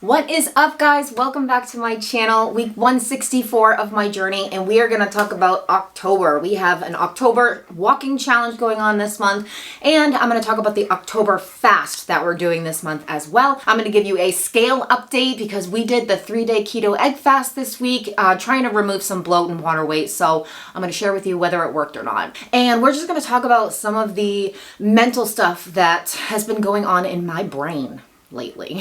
What is up, guys? Welcome back to my channel, week 164 of my journey, and we are going to talk about October. We have an October walking challenge going on this month, and I'm going to talk about the October fast that we're doing this month as well. I'm going to give you a scale update because we did the 3-day Keto Egg Fast this week, trying to remove some bloat and water weight, so I'm going to share with you whether it worked or not. And we're just going to talk about some of the mental stuff that has been going on in my brain lately.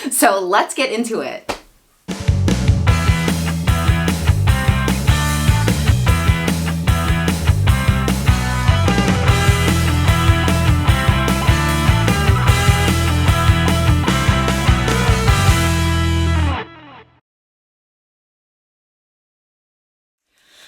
So let's get into it.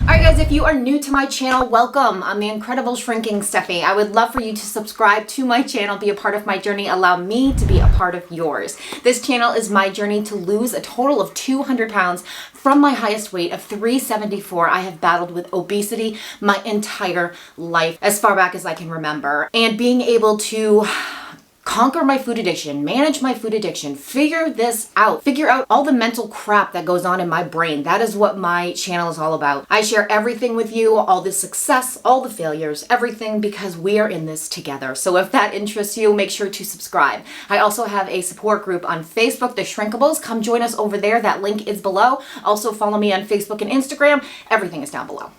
Alright guys, if you are new to my channel, welcome. I'm the incredible shrinking Steffi. I would love for you to subscribe to my channel, be a part of my journey, allow me to be a part of yours. This channel is my journey to lose a total of 200 pounds from my highest weight of 374. I have battled with obesity my entire life, as far back as I can remember. And being able to conquer my food addiction, manage my food addiction, figure this out, figure out all the mental crap that goes on in my brain. That is what my channel is all about. I share everything with you, all the success, all the failures, everything, because we are in this together. So if that interests you, make sure to subscribe. I also have a support group on Facebook, The Shrinkables. Come join us over there. That link is below. Also follow me on Facebook and Instagram. Everything is down below.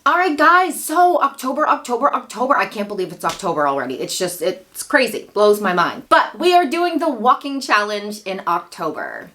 All right, guys, so October. I can't believe it's October already. It's crazy, blows my mind. But we are doing the walking challenge in October.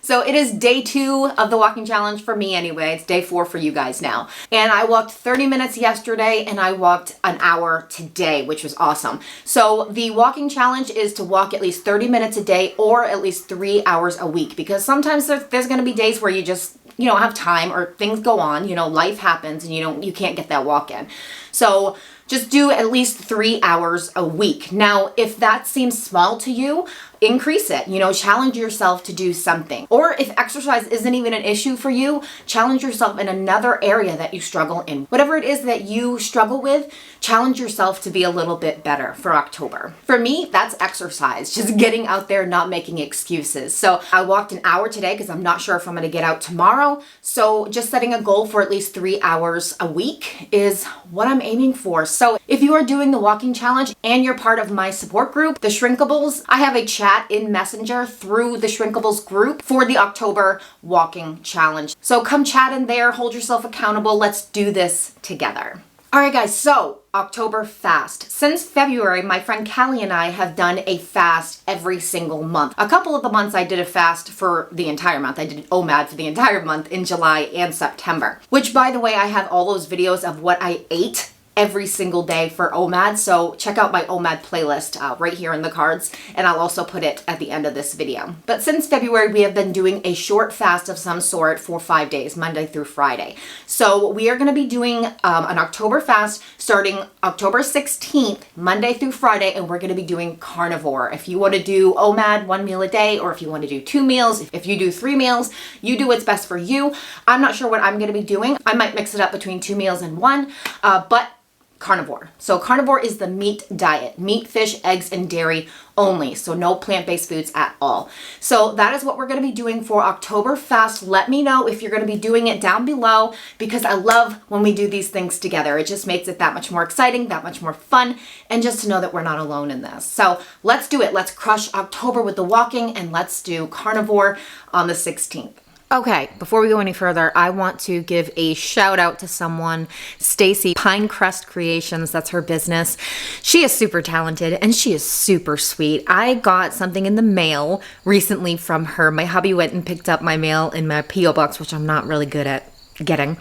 So it is day 2 of the walking challenge for me anyway. It's day 4 for you guys now. And I walked 30 minutes yesterday and I walked an hour today, which was awesome. So the walking challenge is to walk at least 30 minutes a day or at least 3 hours a week, because sometimes there's going to be days where you just, don't have time or things go on, life happens and you can't get that walk in. So just do at least 3 hours a week. Now, if that seems small to you, increase it, challenge yourself to do something. Or if exercise isn't even an issue for you, challenge yourself in another area that you struggle in. Whatever it is that you struggle with, challenge yourself to be a little bit better for October. For me, that's exercise, just getting out there, not making excuses. So I walked an hour today because I'm not sure if I'm going to get out tomorrow. So just setting a goal for at least 3 hours a week is what I'm aiming for. So if you are doing the walking challenge and you're part of my support group, The Shrinkables, I have a chat in Messenger through the Shrinkables group for the October walking challenge. So come chat in there, hold yourself accountable. Let's do this together. All right, guys, so October fast. Since February, my friend Callie and I have done a fast every single month. A couple of the months I did a fast for the entire month. I did OMAD for the entire month in July and September, which, by the way, I have all those videos of what I ate every single day for OMAD. So check out my OMAD playlist right here in the cards, and I'll also put it at the end of this video. But since February, we have been doing a short fast of some sort for 5 days, Monday through Friday. So we are going to be doing an October fast starting October 16th, Monday through Friday, and we're going to be doing carnivore. If you want to do OMAD 1 meal a day, or if you want to do 2 meals, if you do 3 meals, you do what's best for you. I'm not sure what I'm going to be doing. I might mix it up between 2 meals and 1, but carnivore. So carnivore is the meat diet, meat, fish, eggs, and dairy only. So no plant-based foods at all. So that is what we're going to be doing for October fast. Let me know if you're going to be doing it down below, because I love when we do these things together. It just makes it that much more exciting, that much more fun, and just to know that we're not alone in this. So let's do it. Let's crush October with the walking, and let's do carnivore on the 16th. Okay, before we go any further, I want to give a shout out to someone, Stacey, Pinecrest Creations, that's her business. She is super talented and she is super sweet. I got something in the mail recently from her. My hubby went and picked up my mail in my P.O. box, which I'm not really good at getting.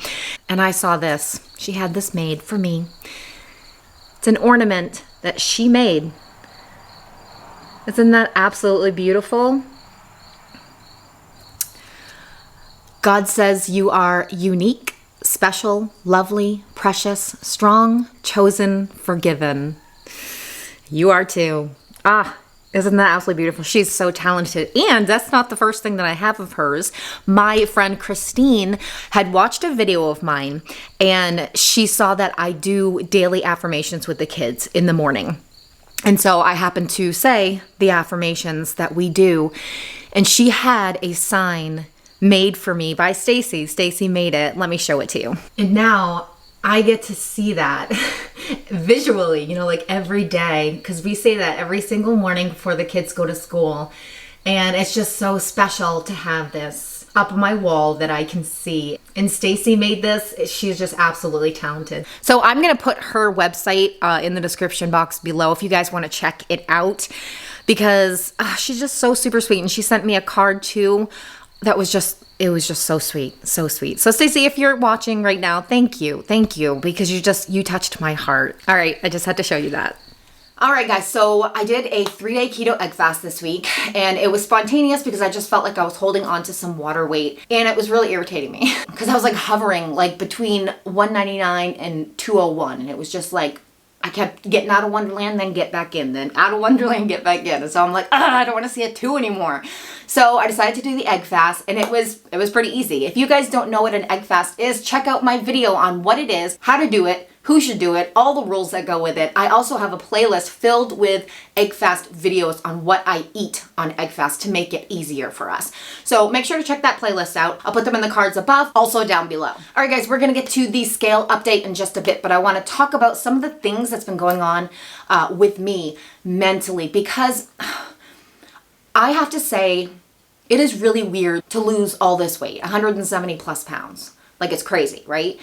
And I saw this. She had this made for me. It's an ornament that she made. Isn't that absolutely beautiful? God says you are unique, special, lovely, precious, strong, chosen, forgiven. You are too. Isn't that absolutely beautiful? She's so talented. And that's not the first thing that I have of hers. My friend Christine had watched a video of mine and she saw that I do daily affirmations with the kids in the morning. And so I happened to say the affirmations that we do. And she had a sign made for me by Stacey. Stacey made it. Let me show it to you. And now I get to see that visually, you know, like every day, because we say that every single morning before the kids go to school. And it's just so special to have this up on my wall that I can see. And Stacey made this. She's just absolutely talented. So I'm going to put her website in the description box below if you guys want to check it out, because she's just so super sweet. And she sent me a card too. It was just so sweet, so sweet. So Stacey, if you're watching right now, thank you, because you touched my heart. All right, I just had to show you that. All right, guys, so I did a 3-day keto egg fast this week, and it was spontaneous because I just felt like I was holding on to some water weight, and it was really irritating me because I was like hovering like between 199 and 201, and it was just like, I kept getting out of Wonderland, then get back in, then out of Wonderland, get back in. And so I'm like, I don't want to see a 2 anymore. So I decided to do the egg fast, and it was pretty easy. If you guys don't know what an egg fast is, check out my video on what it is, how to do it, who should do it, all the rules that go with it. I also have a playlist filled with egg fast videos on what I eat on egg fast to make it easier for us. So make sure to check that playlist out. I'll put them in the cards above, also down below. All right, guys, we're gonna get to the scale update in just a bit, but I wanna talk about some of the things that's been going on with me mentally, because I have to say, it is really weird to lose all this weight, 170 plus pounds. Like, it's crazy, right?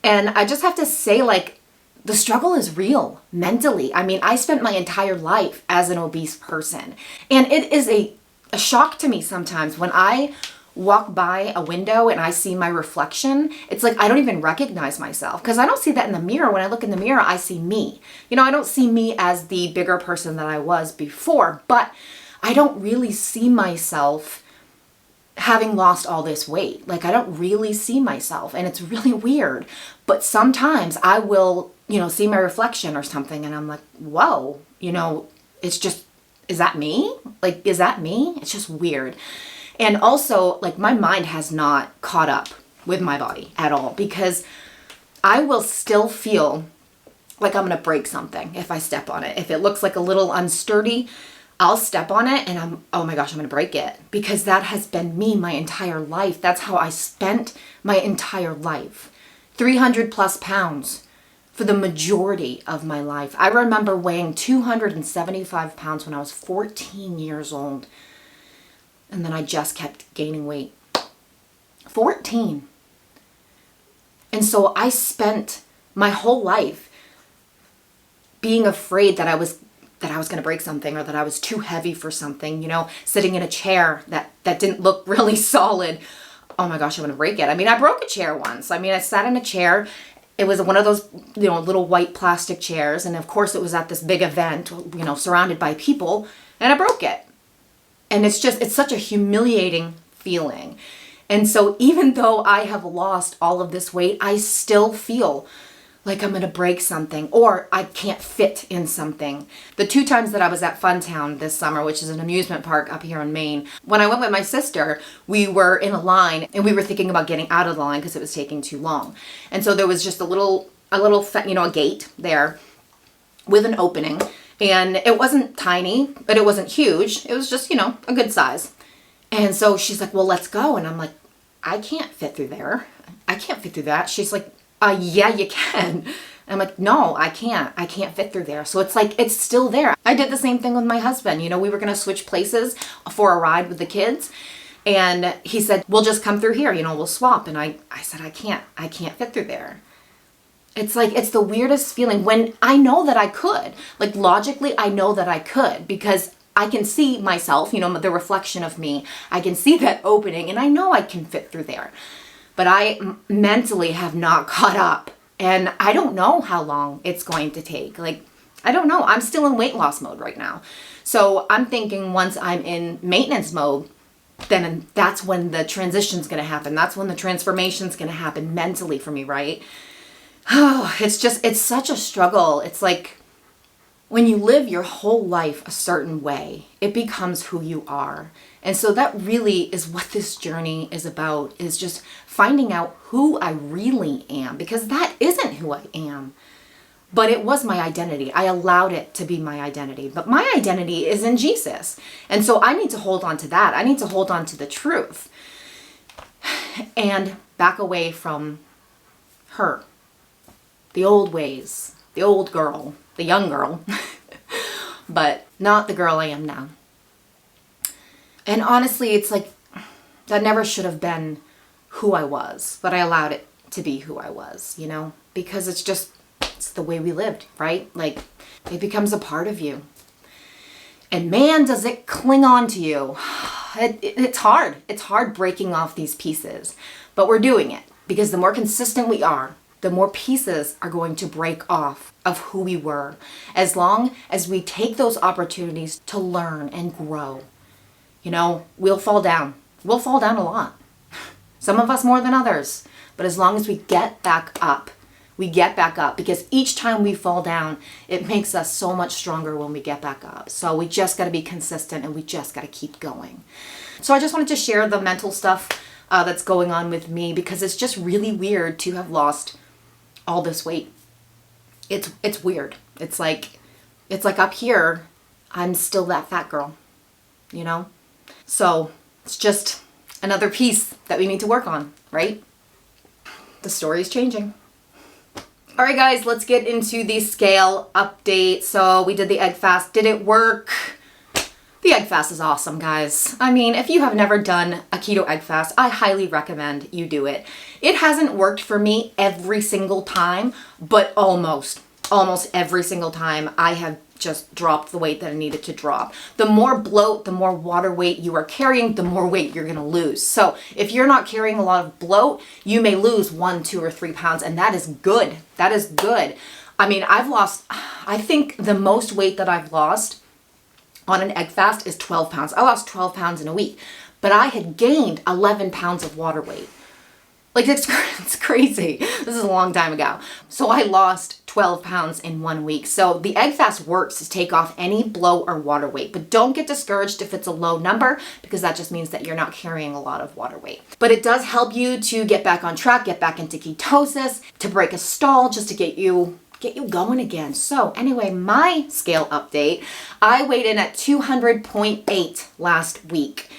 And I just have to say, like, the struggle is real mentally. I mean, I spent my entire life as an obese person. And it is a shock to me sometimes when I walk by a window and I see my reflection. It's like I don't even recognize myself because I don't see that in the mirror. When I look in the mirror, I see me. You know, I don't see me as the bigger person that I was before, but I don't really see myself having lost all this weight. Like, I don't really see myself, and it's really weird. But sometimes I will, you know, see my reflection or something and I'm like, whoa, you know, it's just, is that me? Like, is that me? It's just weird. And also, like, my mind has not caught up with my body at all, because I will still feel like I'm gonna break something if I step on it. If it looks like a little unsturdy, I'll step on it and oh my gosh, I'm gonna break it, because that has been me my entire life. That's how I spent my entire life. 300 plus pounds for the majority of my life. I remember weighing 275 pounds when I was 14 years old. And then I just kept gaining weight. 14. And so I spent my whole life being afraid that I was going to break something, or that I was too heavy for something, you know, sitting in a chair that didn't look really solid. Oh my gosh, I'm going to break it. I mean, I broke a chair once. I mean, I sat in a chair. It was one of those, you know, little white plastic chairs. And of course it was at this big event, you know, surrounded by people, and I broke it. And it's such a humiliating feeling. And so even though I have lost all of this weight, I still feel like I'm gonna break something, or I can't fit in something. The 2 times that I was at Funtown this summer, which is an amusement park up here in Maine, when I went with my sister, we were in a line and we were thinking about getting out of the line because it was taking too long. And so there was just a little, you know, a gate there with an opening, and it wasn't tiny, but it wasn't huge. It was just, you know, a good size. And so she's like, well, let's go. And I'm like, I can't fit through there. I can't fit through that. She's like, yeah, you can. And I'm like, no, I can't. I can't fit through there. So it's like, it's still there. I did the same thing with my husband. You know, we were going to switch places for a ride with the kids. And he said, we'll just come through here, we'll swap. And I said, I can't fit through there. It's like, it's the weirdest feeling when I know that I could. Like logically, I know that I could because I can see myself, the reflection of me. I can see that opening and I know I can fit through there. But I mentally have not caught up. And I don't know how long it's going to take. Like, I don't know. I'm still in weight loss mode right now. So I'm thinking once I'm in maintenance mode, then that's when the transition's going to happen. That's when the transformation's going to happen mentally for me, right? Oh, it's such a struggle. It's like when you live your whole life a certain way, it becomes who you are. And so that really is what this journey is about, is just finding out who I really am, because that isn't who I am. But it was my identity. I allowed it to be my identity. But my identity is in Jesus. And so I need to hold on to that. I need to hold on to the truth and back away from her. The old ways, the old girl, the young girl, but not the girl I am now. And honestly, it's like that never should have been who I was, but I allowed it to be who I was, because it's the way we lived, right? Like it becomes a part of you. And man, does it cling on to you. It's hard. It's hard breaking off these pieces, but we're doing it because the more consistent we are, the more pieces are going to break off of who we were, as long as we take those opportunities to learn and grow. We'll fall down. We'll fall down a lot. Some of us more than others. But as long as we get back up, because each time we fall down, it makes us so much stronger when we get back up. So we just got to be consistent and we just got to keep going. So I just wanted to share the mental stuff that's going on with me, because it's just really weird to have lost all this weight. It's weird. It's like up here, I'm still that fat girl, So it's just another piece that we need to work on, right? The story is changing. All right, guys, let's get into the scale update. So we did the egg fast. Did it work? The egg fast is awesome, guys. I mean, if you have never done a keto egg fast, I highly recommend you do it. It hasn't worked for me every single time, but almost every single time I have just dropped the weight that I needed to drop. The more bloat, the more water weight you are carrying, the more weight you're going to lose. So if you're not carrying a lot of bloat, you may lose 1, 2, or 3 pounds, and that is good. That is good. I mean, I think the most weight that I've lost on an egg fast is 12 pounds. I lost 12 pounds in a week, but I had gained 11 pounds of water weight. Like, it's crazy. This is a long time ago. So I lost 12 pounds in 1 week. So the egg fast works to take off any bloat or water weight, but don't get discouraged if it's a low number, because that just means that you're not carrying a lot of water weight. But it does help you to get back on track, get back into ketosis, to break a stall, just to get you going again. So anyway, my scale update, I weighed in at 200.8 last week.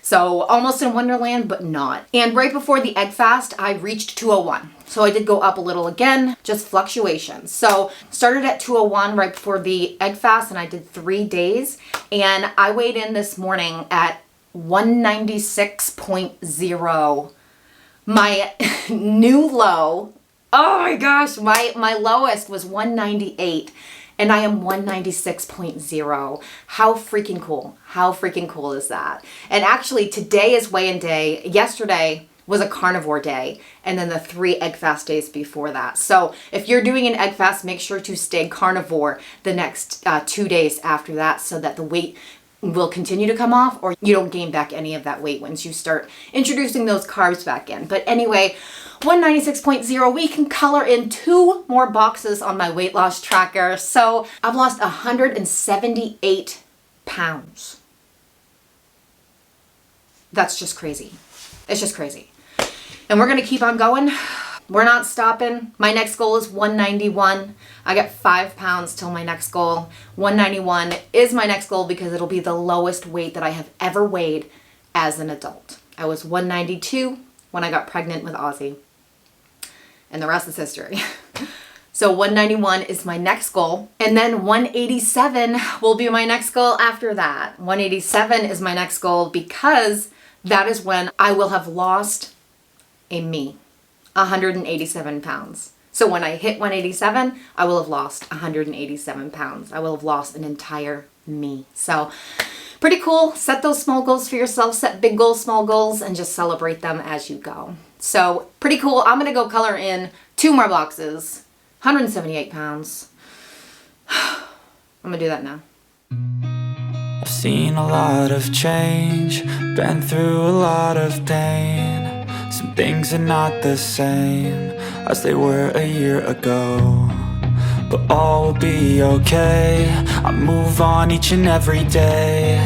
So almost in Wonderland, but not. And right before the egg fast, I reached 201. So I did go up a little again, just fluctuations. So started at 201 right before the egg fast, and I did 3 days. And I weighed in this morning at 196.0. My new low, oh my gosh, my lowest was 198. And I am 196.0. How freaking cool. How freaking cool is that? And actually today is weigh-in day. Yesterday was a carnivore day. And then the 3 egg fast days before that. So if you're doing an egg fast, make sure to stay carnivore the next 2 days after that, so that the weight will continue to come off, or you don't gain back any of that weight once you start introducing those carbs back in. But anyway, 196.0, we can color in 2 more boxes on my weight loss tracker. So I've lost 178 pounds. That's just crazy. It's just crazy. And we're gonna keep on going. We're not stopping. My next goal is 191. I got 5 pounds till my next goal. 191 is my next goal because it'll be the lowest weight that I have ever weighed as an adult. I was 192 when I got pregnant with Ozzy. And the rest is history. So 191 is my next goal. And then 187 will be my next goal after that. 187 is my next goal because that is when I will have lost a me, 187 pounds. So when I hit 187, I will have lost 187 pounds. I will have lost an entire me. So pretty cool. Set those small goals for yourself. Set big goals, small goals, and just celebrate them as you go. So pretty cool. I'm going to go color in 2 more boxes. 178 pounds. I'm going to do that now. I've seen a lot of change, been through a lot of pain. Some things are not the same as they were a year ago, but all will be okay. I move on each and every day.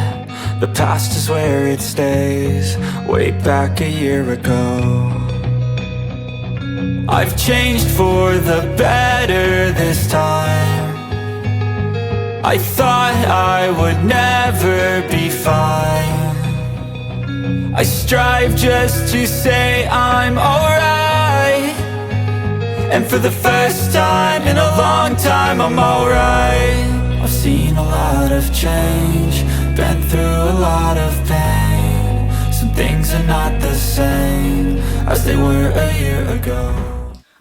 The past is where it stays, way back a year ago. I've changed for the better this time. I thought I would never be fine. I strive just to say I'm alright, and for the first time in a long time I'm alright. I've seen a lot of change, been through a lot of pain. Some things are not the same as they were a year ago.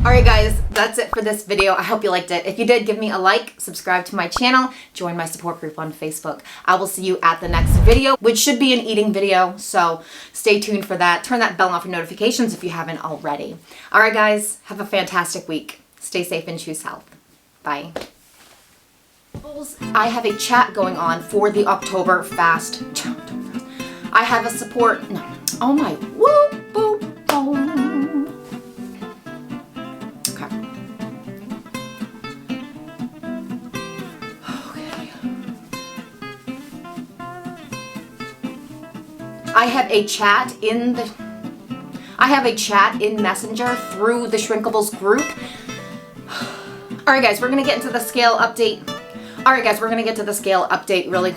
Alright guys, that's it for this video. I hope you liked it. If you did, give me a like, subscribe to my channel, join my support group on Facebook. I will see you at the next video, which should be an eating video, so stay tuned for that. Turn that bell on for notifications if you haven't already. Alright guys, have a fantastic week. Stay safe and choose health. Bye. I have a chat going on for the October fast. I have a support, no, oh my, whoop, boop, boom. I have a chat in Messenger through the Shrinkables group. Alright guys, we're gonna get into the scale update. Alright guys, we're gonna get to the scale update really